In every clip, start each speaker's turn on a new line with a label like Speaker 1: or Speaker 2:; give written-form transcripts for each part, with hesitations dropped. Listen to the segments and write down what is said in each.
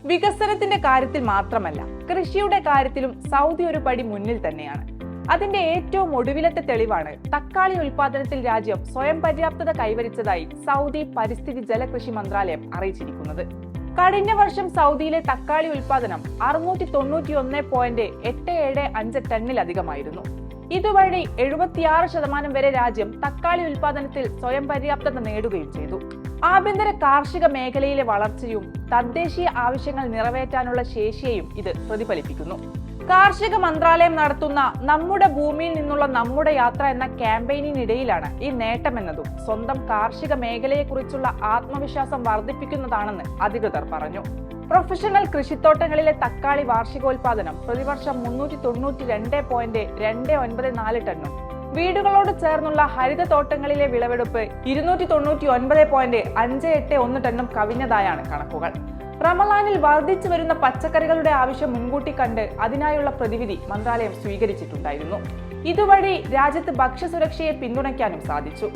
Speaker 1: വികസനത്തിന്റെ കാര്യത്തിൽ മാത്രമല്ല, കൃഷിയുടെ കാര്യത്തിലും സൗദി ഒരു പടി മുന്നിൽ തന്നെയാണ്. അതിന്റെ ഏറ്റവും ഒടുവിലത്തെ തെളിവാണ് തക്കാളി ഉൽപാദനത്തിൽ രാജ്യം സ്വയം പര്യാപ്തത കൈവരിച്ചതായി സൗദി പരിസ്ഥിതി ജലകൃഷി മന്ത്രാലയം അറിയിച്ചിരിക്കുന്നത്. കഴിഞ്ഞ വർഷം സൗദിയിലെ തക്കാളി ഉൽപാദനം 691.875 ടണ്ണിലധികമായിരുന്നു. ഇതുവഴി 76% വരെ രാജ്യം തക്കാളി ഉൽപാദനത്തിൽ സ്വയം പര്യാപ്തത നേടുകയും ചെയ്തു. ആഭ്യന്തര കാർഷിക മേഖലയിലെ വളർച്ചയും തദ്ദേശീയ ആവശ്യങ്ങൾ നിറവേറ്റാനുള്ള ശേഷിയെയും ഇത് പ്രതിഫലിപ്പിക്കുന്നു. കാർഷിക മന്ത്രാലയം നടത്തുന്ന നമ്മുടെ ഭൂമിയിൽ നിന്നുള്ള നമ്മുടെ യാത്ര എന്ന ക്യാമ്പയിനിനിടയിലാണ് ഈ നേട്ടമെന്നതും സ്വന്തം കാർഷിക മേഖലയെക്കുറിച്ചുള്ള ആത്മവിശ്വാസം വർദ്ധിപ്പിക്കുന്നതാണെന്ന് അധികൃതർ പറഞ്ഞു. പ്രൊഫഷണൽ കൃഷിത്തോട്ടങ്ങളിലെ തക്കാളി വാർഷികോൽപാദനം പ്രതിവർഷം 392.294 ടണ്ണും, വീടുകളോട് ചേർന്നുള്ള ഹരിതത്തോട്ടങ്ങളിലെ വിളവെടുപ്പ് 299.581 ടണ്ണും കവിഞ്ഞതായാണ് കണക്കുകൾ. റമളാനിൽ വർദ്ധിച്ചു വരുന്ന പച്ചക്കറികളുടെ ആവശ്യം മുൻകൂട്ടി കണ്ട് അതിനായുള്ള പ്രതിവിധി മന്ത്രാലയം സ്വീകരിച്ചിട്ടുണ്ടായിരുന്നു. ഇതുവഴി രാജ്യത്ത് ഭക്ഷ്യസുരക്ഷയെ പിന്തുണയ്ക്കാനും സാധിച്ചു.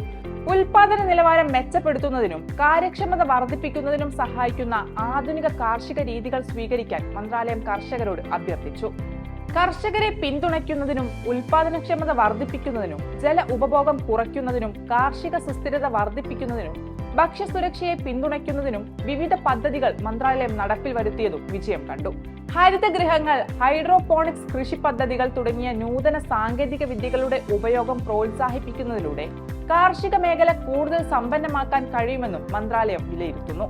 Speaker 1: ഉൽപാദന നിലവാരം മെച്ചപ്പെടുത്തുന്നതിനും കാര്യക്ഷമത വർദ്ധിപ്പിക്കുന്നതിനും സഹായിക്കുന്ന ആധുനിക കാർഷിക രീതികൾ സ്വീകരിക്കാൻ മന്ത്രാലയം കർഷകരോട് അഭ്യർത്ഥിച്ചു. കർഷകരെ പിന്തുണയ്ക്കുന്നതിനും ഉൽപാദനക്ഷമത വർദ്ധിപ്പിക്കുന്നതിനും ജല ഉപഭോഗം കുറയ്ക്കുന്നതിനും കാർഷിക സുസ്ഥിരത വർദ്ധിപ്പിക്കുന്നതിനും ഭക്ഷ്യസുരക്ഷയെ പിന്തുണയ്ക്കുന്നതിനും വിവിധ പദ്ധതികൾ മന്ത്രാലയം നടപ്പിൽ വരുത്തിയതും വിജയം കണ്ടു. ഹരിതഗൃഹങ്ങൾ, ഹൈഡ്രോപോണിക്സ് കൃഷി പദ്ധതികൾ തുടങ്ങിയ നൂതന സാങ്കേതിക വിദ്യകളുടെ ഉപയോഗം പ്രോത്സാഹിപ്പിക്കുന്നതിലൂടെ കാർഷിക മേഖല കൂടുതൽ സമ്പന്നമാക്കാൻ കഴിയുമെന്നും മന്ത്രാലയം വിലയിരുത്തുന്നു.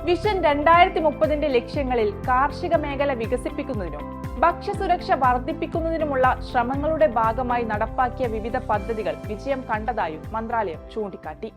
Speaker 1: വിഷൻ 2030 ലക്ഷ്യങ്ങളിൽ കാർഷിക മേഖല വികസിപ്പിക്കുന്നതിനും ഭക്ഷ്യസുരക്ഷ വർദ്ധിപ്പിക്കുന്നതിനുമുള്ള ശ്രമങ്ങളുടെ ഭാഗമായി നടപ്പാക്കിയ വിവിധ പദ്ധതികൾ വിജയം കണ്ടതായും മന്ത്രാലയം ചൂണ്ടിക്കാട്ടി.